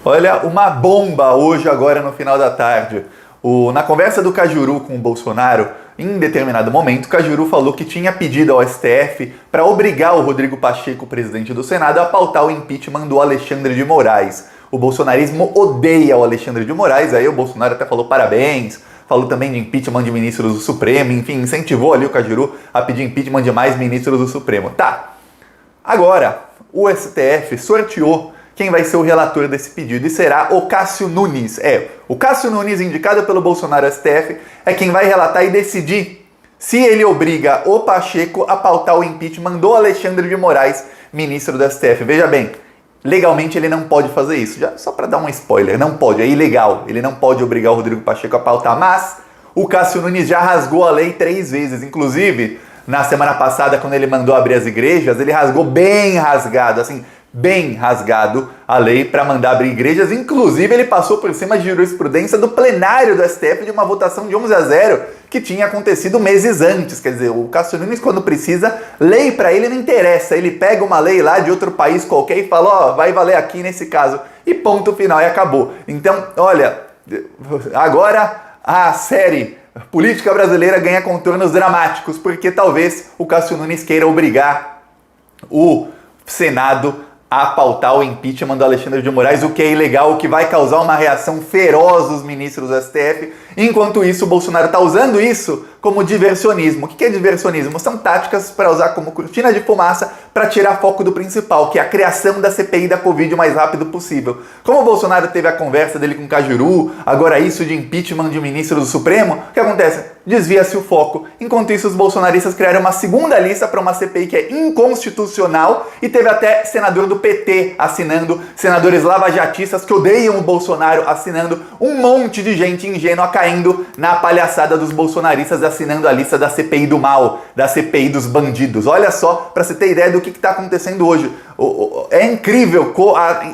Olha, uma bomba hoje, agora no final da tarde. Na conversa do Cajuru com o Bolsonaro, em determinado momento, o Cajuru falou que tinha pedido ao STF para obrigar o Rodrigo Pacheco, presidente do Senado, a pautar o impeachment do Alexandre de Moraes. O bolsonarismo odeia o Alexandre de Moraes, aí o Bolsonaro até falou parabéns, falou também de impeachment de ministros do Supremo, enfim, incentivou ali o Cajuru a pedir impeachment de mais ministros do Supremo. Tá, agora o STF sorteou quem vai ser o relator desse pedido, e será o Cássio Nunes. O Cássio Nunes, indicado pelo Bolsonaro ao STF, é quem vai relatar e decidir se ele obriga o Pacheco a pautar o impeachment do Alexandre de Moraes, ministro do STF. Veja bem, legalmente ele não pode fazer isso. Já, só para dar um spoiler, não pode, é ilegal. Ele não pode obrigar o Rodrigo Pacheco a pautar, mas o Cássio Nunes já rasgou a lei 3 vezes. Inclusive, na semana passada, quando ele mandou abrir as igrejas, ele rasgou bem rasgado, assim, bem rasgado a lei para mandar abrir igrejas. Inclusive, ele passou por cima de jurisprudência do plenário do STF de uma votação de 11-0 que tinha acontecido meses antes. Quer dizer, o Cássio Nunes, quando precisa, lei para ele não interessa. Ele pega uma lei lá de outro país qualquer e fala, vai valer aqui nesse caso. E ponto final, e acabou. Então, olha, agora a série política brasileira ganha contornos dramáticos, porque talvez o Cássio Nunes queira obrigar o Senado a pautar o impeachment do Alexandre de Moraes, o que é ilegal, o que vai causar uma reação feroz dos ministros do STF. Enquanto isso, o Bolsonaro está usando isso como diversionismo. O que é diversionismo? São táticas para usar como cortina de fumaça para tirar foco do principal, que é a criação da CPI da Covid o mais rápido possível. Como o Bolsonaro teve a conversa dele com o Cajuru, agora isso de impeachment de ministro do Supremo, o que acontece? Desvia-se o foco. Enquanto isso, os bolsonaristas criaram uma segunda lista para uma CPI que é inconstitucional, e teve até senador do PT assinando, senadores lavajatistas que odeiam o Bolsonaro assinando, um monte de gente ingênua caindo na palhaçada dos bolsonaristas assinando a lista da CPI do mal, da CPI dos bandidos. Olha só, para você ter ideia do que está acontecendo hoje. É incrível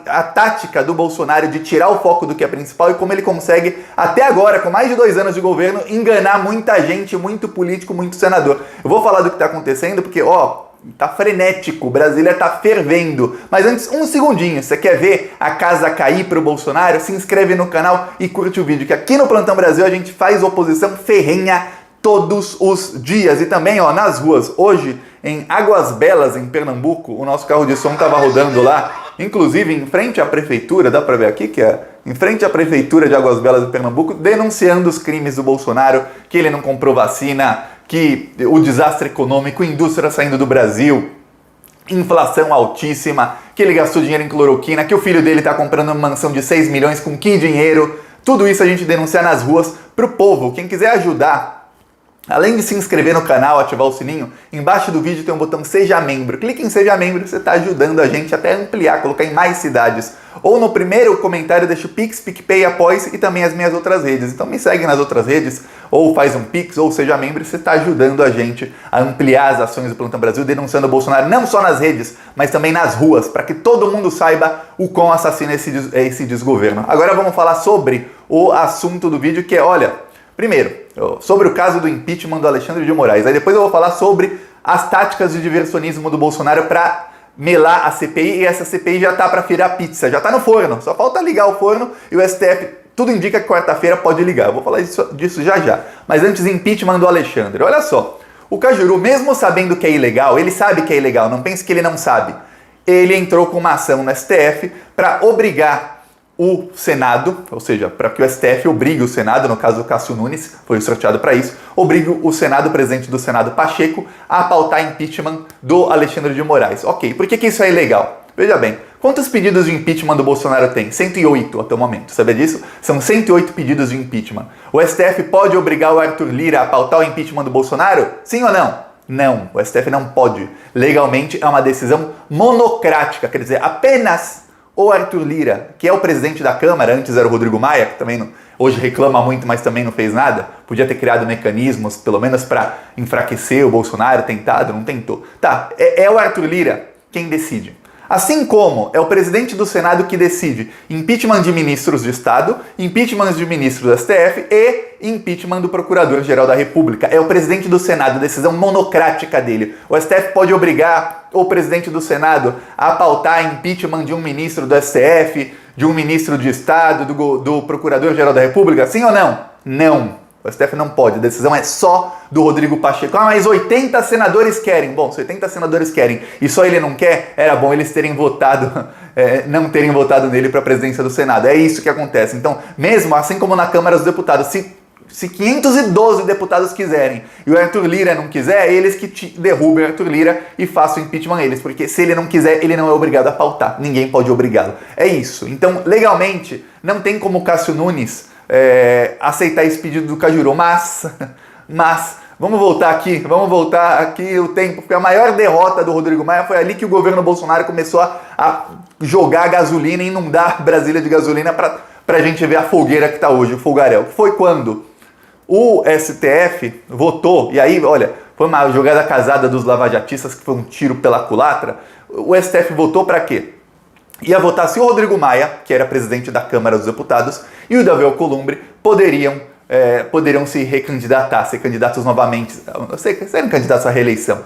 a tática do Bolsonaro de tirar o foco do que é principal e como ele consegue, até agora, com mais de 2 anos de governo, enganar muita gente, muito político, muito senador. Eu vou falar do que está acontecendo porque, tá frenético, Brasília tá fervendo. Mas antes, um segundinho, você quer ver a casa cair pro Bolsonaro? Se inscreve no canal e curte o vídeo, que aqui no Plantão Brasil a gente faz oposição ferrenha todos os dias. E também, nas ruas, hoje, em Águas Belas, em Pernambuco, o nosso carro de som tava rodando lá, inclusive em frente à prefeitura, dá pra ver aqui que em frente à prefeitura de Águas Belas de Pernambuco, denunciando os crimes do Bolsonaro, que ele não comprou vacina, que o desastre econômico, indústria saindo do Brasil, inflação altíssima, que ele gastou dinheiro em cloroquina, que o filho dele está comprando uma mansão de 6 milhões com que dinheiro. Tudo isso a gente denuncia nas ruas pro povo. Quem quiser ajudar, além de se inscrever no canal, ativar o sininho, embaixo do vídeo tem um botão Seja Membro. Clique em Seja Membro, você está ajudando a gente até ampliar, colocar em mais cidades. Ou no primeiro comentário deixa o Pix, PicPay, Apoie-se e também as minhas outras redes. Então me segue nas outras redes, ou faz um Pix, ou seja membro, você está ajudando a gente a ampliar as ações do Plantão Brasil, denunciando o Bolsonaro não só nas redes, mas também nas ruas, para que todo mundo saiba o quão assassino é esse desgoverno. Agora vamos falar sobre o assunto do vídeo, que é, primeiro, sobre o caso do impeachment do Alexandre de Moraes. Aí depois eu vou falar sobre as táticas de diversionismo do Bolsonaro para melar a CPI, e essa CPI já tá para virar pizza, já tá no forno, só falta ligar o forno e o STF, tudo indica que quarta-feira pode ligar. Eu vou falar disso já. Mas antes, impeachment do Alexandre. Olha só, o Cajuru, mesmo sabendo que é ilegal, ele sabe que é ilegal, não pense que ele não sabe. Ele entrou com uma ação no STF para obrigar o Senado, ou seja, para que o STF obrigue o Senado, no caso o Cássio Nunes, foi sorteado para isso, obrigue o Senado, o presidente do Senado, Pacheco, a pautar impeachment do Alexandre de Moraes. Ok, por que isso é ilegal? Veja bem, quantos pedidos de impeachment do Bolsonaro tem? 108 até o momento, sabia disso? São 108 pedidos de impeachment. O STF pode obrigar o Arthur Lira a pautar o impeachment do Bolsonaro? Sim ou não? Não, o STF não pode. Legalmente é uma decisão monocrática, quer dizer, apenas o Arthur Lira, que é o presidente da Câmara, antes era o Rodrigo Maia, que também hoje reclama muito, mas também não fez nada, podia ter criado mecanismos, pelo menos para enfraquecer o Bolsonaro, tentado, não tentou. Tá, é o Arthur Lira quem decide. Assim como é o presidente do Senado que decide impeachment de ministros de Estado, impeachment de ministros do STF e impeachment do Procurador-Geral da República. É o presidente do Senado, decisão monocrática dele. O STF pode obrigar o presidente do Senado a pautar impeachment de um ministro do STF, de um ministro de Estado, do Procurador-Geral da República? Sim ou não? Não. O STF não pode, a decisão é só do Rodrigo Pacheco. Ah, mas 80 senadores querem. Bom, se 80 senadores querem e só ele não quer, era bom eles terem votado, não terem votado nele para a presidência do Senado. É isso que acontece. Então, mesmo assim como na Câmara dos Deputados, se 512 deputados quiserem e o Arthur Lira não quiser, é eles que derrubem o Arthur Lira e façam impeachment a eles, porque se ele não quiser, ele não é obrigado a pautar, ninguém pode obrigá-lo. É isso. Então, legalmente, não tem como o Cássio Nunes aceitar esse pedido do Cajuru, mas, vamos voltar aqui o tempo, porque a maior derrota do Rodrigo Maia foi ali que o governo Bolsonaro começou a jogar gasolina, inundar Brasília de gasolina para a gente ver a fogueira que está hoje, o fogaréu. Foi quando o STF votou, e aí, olha, foi uma jogada casada dos lavajatistas, que foi um tiro pela culatra. O STF votou para quê? Ia votar se o Rodrigo Maia, que era presidente da Câmara dos Deputados, e o Davi Alcolumbre poderiam se recandidatar, ser candidatos novamente, serem candidatos à reeleição.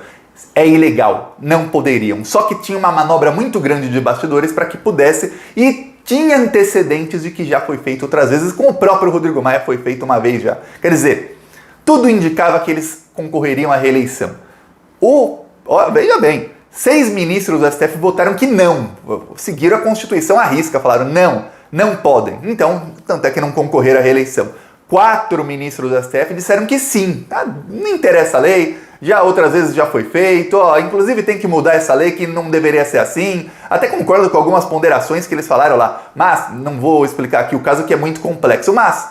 É ilegal, não poderiam. Só que tinha uma manobra muito grande de bastidores para que pudesse, e tinha antecedentes de que já foi feito outras vezes, com o próprio Rodrigo Maia foi feito uma vez já. Quer dizer, tudo indicava que eles concorreriam à reeleição. Veja bem, 6 ministros do STF votaram que não, seguiram a Constituição à risca, falaram não podem. Então, tanto é que não concorreram à reeleição. 4 ministros do STF disseram que sim, não interessa a lei, já outras vezes já foi feito, inclusive tem que mudar essa lei que não deveria ser assim. Até concordo com algumas ponderações que eles falaram lá, mas não vou explicar aqui o caso que é muito complexo, mas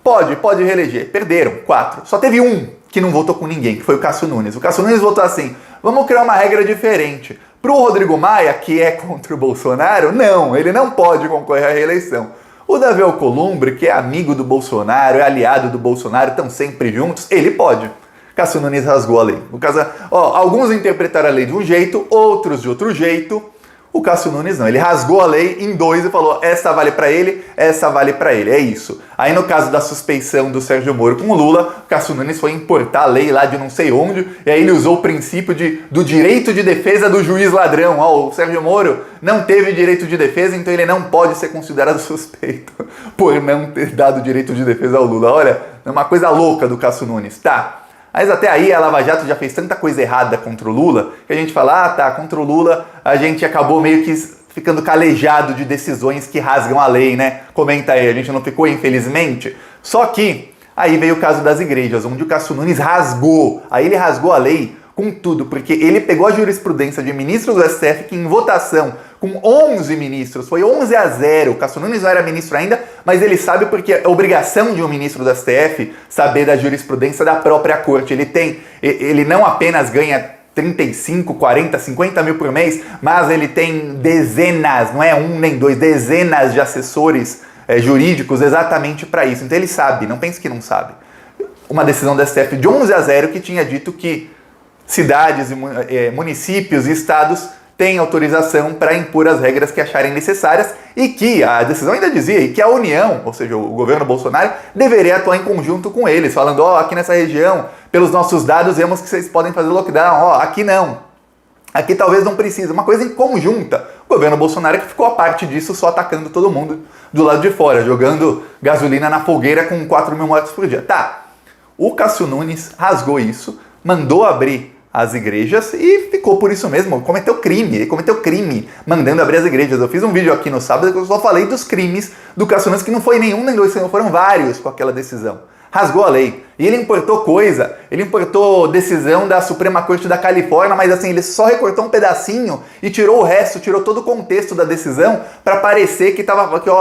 pode reeleger. Perderam 4, só teve um que não votou com ninguém, que foi o Cássio Nunes. O Cássio Nunes votou assim: vamos criar uma regra diferente. Para o Rodrigo Maia, que é contra o Bolsonaro, não, ele não pode concorrer à reeleição. O Davi Alcolumbre, que é amigo do Bolsonaro, é aliado do Bolsonaro, estão sempre juntos, ele pode. Cássio Nunes rasgou a lei. No caso, alguns interpretaram a lei de um jeito, outros de outro jeito. O Cássio Nunes não, ele rasgou a lei em 2 e falou: essa vale para ele, essa vale para ele, é isso. Aí no caso da suspeição do Sérgio Moro com o Lula, o Cássio Nunes foi importar a lei lá de não sei onde, e aí ele usou o princípio do direito de defesa do juiz ladrão. O Sérgio Moro não teve direito de defesa, então ele não pode ser considerado suspeito por não ter dado direito de defesa ao Lula. Olha, é uma coisa louca do Cássio Nunes, tá? Mas até aí a Lava Jato já fez tanta coisa errada contra o Lula, que a gente fala, contra o Lula a gente acabou meio que ficando calejado de decisões que rasgam a lei, né? Comenta aí, a gente não ficou, infelizmente. Só que aí veio o caso das igrejas, onde o Cássio Nunes rasgou. Aí ele rasgou a lei com tudo, porque ele pegou a jurisprudência de ministros do STF que em votação com 11 ministros, foi 11-0, o Cássio Nunes não era ministro ainda, mas ele sabe porque é obrigação de um ministro do STF saber da jurisprudência da própria corte. Ele não apenas ganha 35, 40, 50 mil por mês, mas ele tem dezenas, não é um nem dois, dezenas de assessores jurídicos exatamente para isso. Então ele sabe, não pense que não sabe. Uma decisão do STF de 11-0 que tinha dito que cidades, municípios e estados têm autorização para impor as regras que acharem necessárias, e que a decisão ainda dizia que a União, ou seja, o governo Bolsonaro, deveria atuar em conjunto com eles, falando, aqui nessa região, pelos nossos dados, vemos que vocês podem fazer lockdown, aqui não. Aqui talvez não precise, uma coisa em conjunta. O governo Bolsonaro que ficou a parte disso, só atacando todo mundo do lado de fora, jogando gasolina na fogueira com 4 mil mortes por dia. Tá, o Cássio Nunes rasgou isso, mandou abrir as igrejas e ficou por isso mesmo, cometeu crime mandando abrir as igrejas. Eu fiz um vídeo aqui no sábado que eu só falei dos crimes do Cássio Nunes, que não foi nenhum nem dois, foram vários com aquela decisão. Rasgou a lei. E ele importou decisão da Suprema Corte da Califórnia, mas assim, ele só recortou um pedacinho e tirou o resto, tirou todo o contexto da decisão para parecer que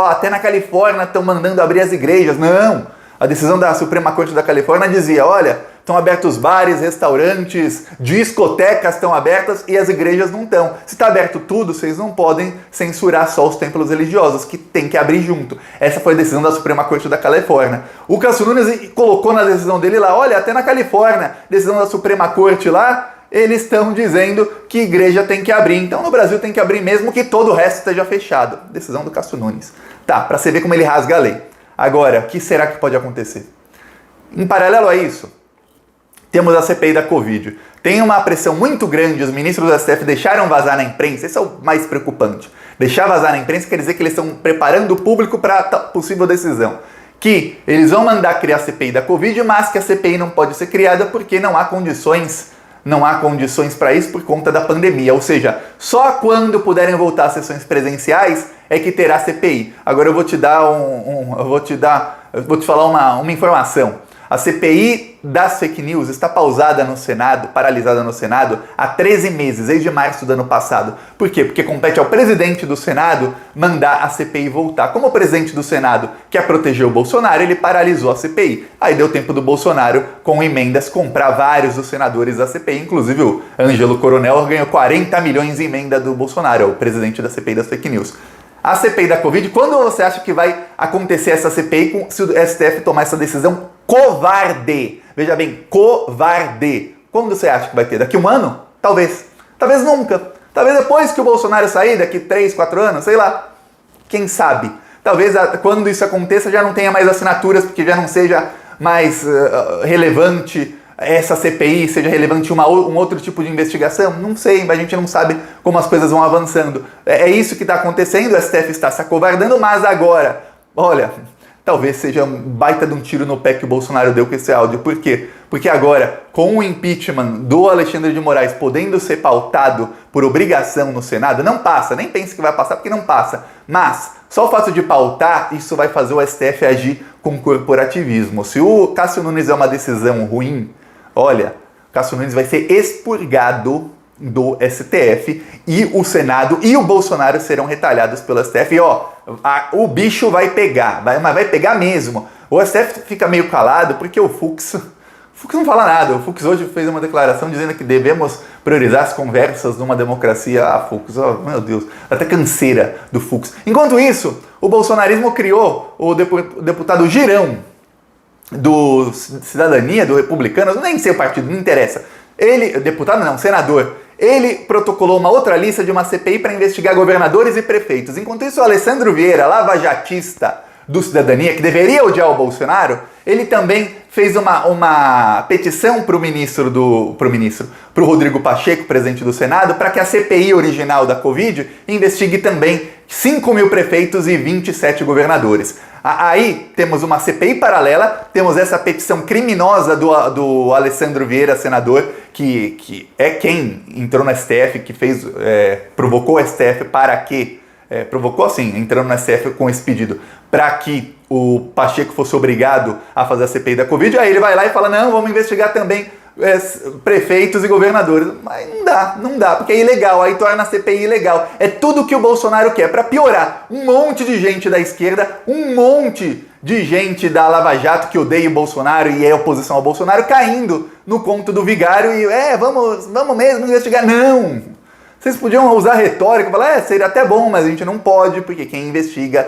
até na Califórnia estão mandando abrir as igrejas. Não! A decisão da Suprema Corte da Califórnia dizia, olha, estão abertos bares, restaurantes, discotecas estão abertas e as igrejas não estão. Se está aberto tudo, vocês não podem censurar só os templos religiosos, que tem que abrir junto. Essa foi a decisão da Suprema Corte da Califórnia. O Cássio Nunes colocou na decisão dele lá, olha, até na Califórnia, decisão da Suprema Corte lá, eles estão dizendo que igreja tem que abrir. Então no Brasil tem que abrir mesmo que todo o resto esteja fechado. Decisão do Cássio Nunes. Tá, para você ver como ele rasga a lei. Agora, o que será que pode acontecer? Em paralelo a isso, temos a CPI da Covid. Tem uma pressão muito grande, os ministros do STF deixaram vazar na imprensa, esse é o mais preocupante. Deixar vazar na imprensa quer dizer que eles estão preparando o público para a possível decisão. Que eles vão mandar criar a CPI da Covid, mas que a CPI não pode ser criada porque não há condições para isso por conta da pandemia. Ou seja, só quando puderem voltar às sessões presenciais é que terá CPI. Agora eu vou te dar vou te falar uma informação. A CPI das fake news está pausada no Senado, paralisada no Senado, há 13 meses, desde março do ano passado. Por quê? Porque compete ao presidente do Senado mandar a CPI voltar. Como o presidente do Senado quer proteger o Bolsonaro, ele paralisou a CPI. Aí deu tempo do Bolsonaro, com emendas, comprar vários dos senadores da CPI. Inclusive o Ângelo Coronel ganhou 40 milhões em emenda do Bolsonaro, o presidente da CPI das fake news. A CPI da Covid, quando você acha que vai acontecer essa CPI se o STF tomar essa decisão covarde? Veja bem, covarde. Quando você acha que vai ter? Daqui um ano? Talvez. Talvez nunca. Talvez depois que o Bolsonaro sair, daqui 3, 4 anos, sei lá. Quem sabe? Talvez quando isso aconteça já não tenha mais assinaturas, porque já não seja mais relevante essa CPI, seja relevante um outro tipo de investigação. Não sei, a gente não sabe como as coisas vão avançando. É isso que está acontecendo, o STF está se acovardando, mas agora, olha, talvez seja um baita de um tiro no pé que o Bolsonaro deu com esse áudio. Por quê? Porque agora, com o impeachment do Alexandre de Moraes podendo ser pautado por obrigação no Senado, não passa, nem pense que vai passar porque não passa, mas só o fato de pautar, isso vai fazer o STF agir com corporativismo. Se o Cássio Nunes é uma decisão ruim, olha, Cássio Nunes vai ser expurgado do STF e o Senado e o Bolsonaro serão retalhados pelo STF. E o bicho vai pegar, mas vai pegar mesmo. O STF fica meio calado porque o Fux não fala nada. O Fux hoje fez uma declaração dizendo que devemos priorizar as conversas numa democracia. Fux, meu Deus, até canseira do Fux. Enquanto isso, o bolsonarismo criou o deputado Girão, do Cidadania, do Republicanos, nem sei o partido, não interessa. Ele, deputado não, senador, ele protocolou uma outra lista de uma CPI para investigar governadores e prefeitos. Enquanto isso, o Alessandro Vieira, lava-jatista do Cidadania, que deveria odiar o Bolsonaro, ele também fez uma petição para o Rodrigo Pacheco, presidente do Senado, para que a CPI original da Covid investigue também 5 mil prefeitos e 27 governadores. Aí temos uma CPI paralela, temos essa petição criminosa do Alessandro Vieira, senador, que é quem entrou no STF, que provocou o STF para que... provocou assim, entrando no STF com esse pedido, para que o Pacheco fosse obrigado a fazer a CPI da Covid. Aí ele vai lá e fala, não, vamos investigar também prefeitos e governadores. Mas não dá, porque é ilegal, aí torna a CPI ilegal. É tudo que o Bolsonaro quer, para piorar. Um monte de gente da esquerda, um monte de gente da Lava Jato que odeia o Bolsonaro e é oposição ao Bolsonaro, caindo no conto do vigário e, vamos mesmo investigar. Não! Vocês podiam usar retórica, falar, seria até bom, mas a gente não pode, porque quem investiga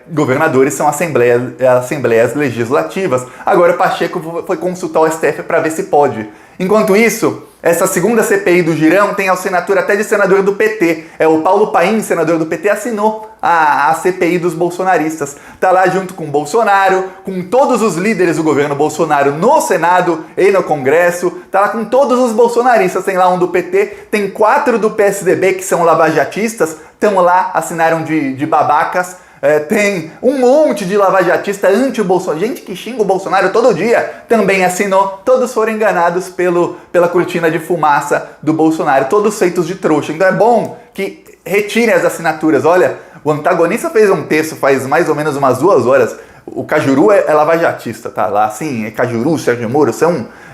governadores são assembleias legislativas. Agora o Pacheco foi consultar o STF para ver se pode. Enquanto isso, essa segunda CPI do Girão tem assinatura até de senador do PT. O Paulo Paim, senador do PT, assinou a CPI dos bolsonaristas. Tá lá junto com o Bolsonaro, com todos os líderes do governo Bolsonaro no Senado e no Congresso. Tá lá com todos os bolsonaristas. Tem lá um do PT, tem 4 do PSDB que são lavajatistas, estão lá, assinaram de babacas. Tem um monte de lavajatista anti-Bolsonaro, gente que xinga o Bolsonaro todo dia, também assinou. Todos foram enganados pela cortina de fumaça do Bolsonaro, todos feitos de trouxa. Então é bom que retirem as assinaturas. Olha, o antagonista fez um texto faz mais ou menos umas 2 horas. O Cajuru é lavajatista, tá lá, assim, Cajuru, Sérgio Moro,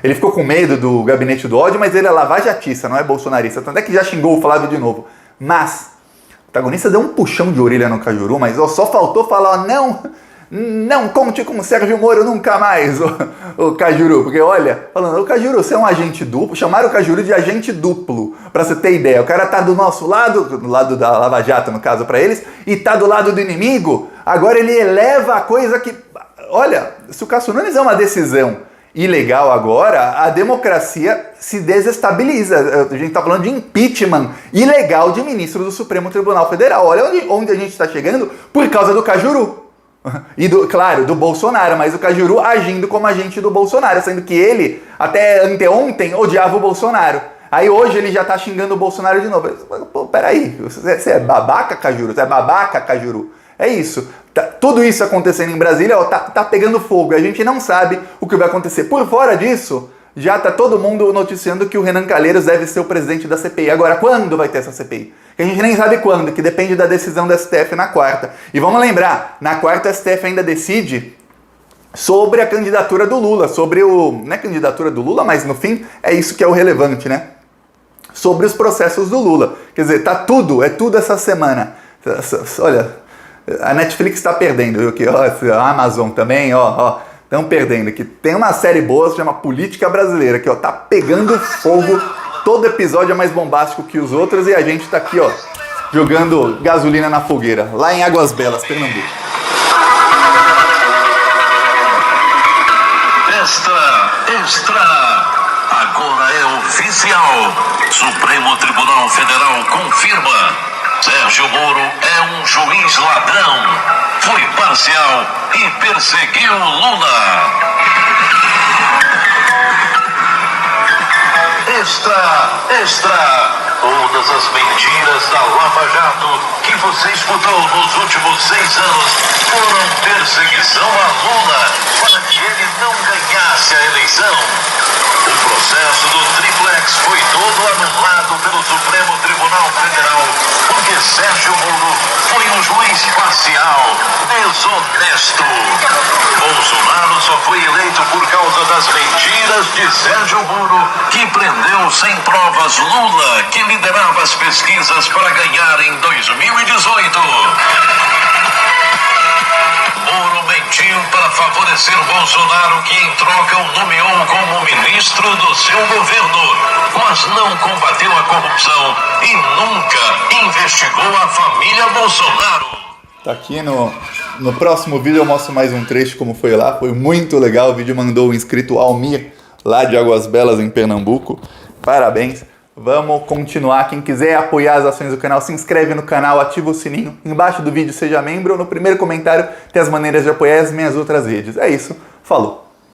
ele ficou com medo do gabinete do ódio, mas ele é lavajatista, não é bolsonarista, tanto é que já xingou o Flávio de novo. Mas o protagonista deu um puxão de orelha no Cajuru, mas só faltou falar, não conte com o Sérgio Moro nunca mais, o Cajuru. Porque olha, falando, o Cajuru, você é um agente duplo, chamaram o Cajuru de agente duplo, pra você ter ideia. O cara tá do nosso lado, do lado da Lava Jato, no caso, pra eles, e tá do lado do inimigo. Agora ele eleva a coisa que... Olha, se o Cássio Nunes é uma decisão ilegal agora, a democracia se desestabiliza. A gente está falando de impeachment ilegal de ministro do Supremo Tribunal Federal. Olha onde a gente está chegando por causa do Cajuru. E, claro, do Bolsonaro, mas o Cajuru agindo como agente do Bolsonaro, sendo que ele, até anteontem, odiava o Bolsonaro. Aí hoje ele já tá xingando o Bolsonaro de novo. Pô, peraí, você é babaca, Cajuru? Você é babaca, Cajuru? É isso. Tudo isso acontecendo em Brasília, ó, tá pegando fogo. A gente não sabe o que vai acontecer. Por fora disso, já tá todo mundo noticiando que o Renan Calheiros deve ser o presidente da CPI. Agora, quando vai ter essa CPI? Que a gente nem sabe quando, que depende da decisão do STF na quarta. E vamos lembrar, na quarta o STF ainda decide sobre a candidatura do Lula, sobre o... não é candidatura do Lula, mas no fim é isso que é o relevante, né? Sobre os processos do Lula. Quer dizer, é tudo essa semana. Olha, a Netflix está perdendo, viu? Que, ó, a Amazon também, ó, estão perdendo. Que tem uma série boa, se chama Política Brasileira, que ó, tá pegando fogo. Todo episódio é mais bombástico que os outros e a gente tá aqui, ó, jogando gasolina na fogueira, lá em Águas Belas, Pernambuco. Extra! Agora é oficial. Supremo Tribunal Federal confirma. Sérgio Moro é um juiz ladrão. Foi parcial e perseguiu Lula. Extra! Todas as mentiras da Lava Jato que você escutou nos últimos 6 anos foram perseguição a Lula para que ele não ganhasse a eleição. O processo do Triplex foi todo anulado pelo Supremo Tribunal Federal porque Sérgio Moro foi um juiz parcial, desonesto. Bolsonaro só foi eleito por causa das mentiras de Sérgio Moro, que prendeu sem provas Lula, que liderava as pesquisas para ganhar em 2018. Moro mentiu para favorecer Bolsonaro, que em troca o nomeou como ministro do seu governo, mas não combateu a corrupção e nunca investigou a família Bolsonaro. Tá aqui no próximo vídeo eu mostro mais um trecho como foi lá, foi muito legal, o vídeo mandou o inscrito Almir, lá de Águas Belas em Pernambuco, parabéns. Vamos continuar, quem quiser apoiar as ações do canal, se inscreve no canal, ativa o sininho, embaixo do vídeo seja membro, ou no primeiro comentário tem as maneiras de apoiar as minhas outras redes. É isso, falou!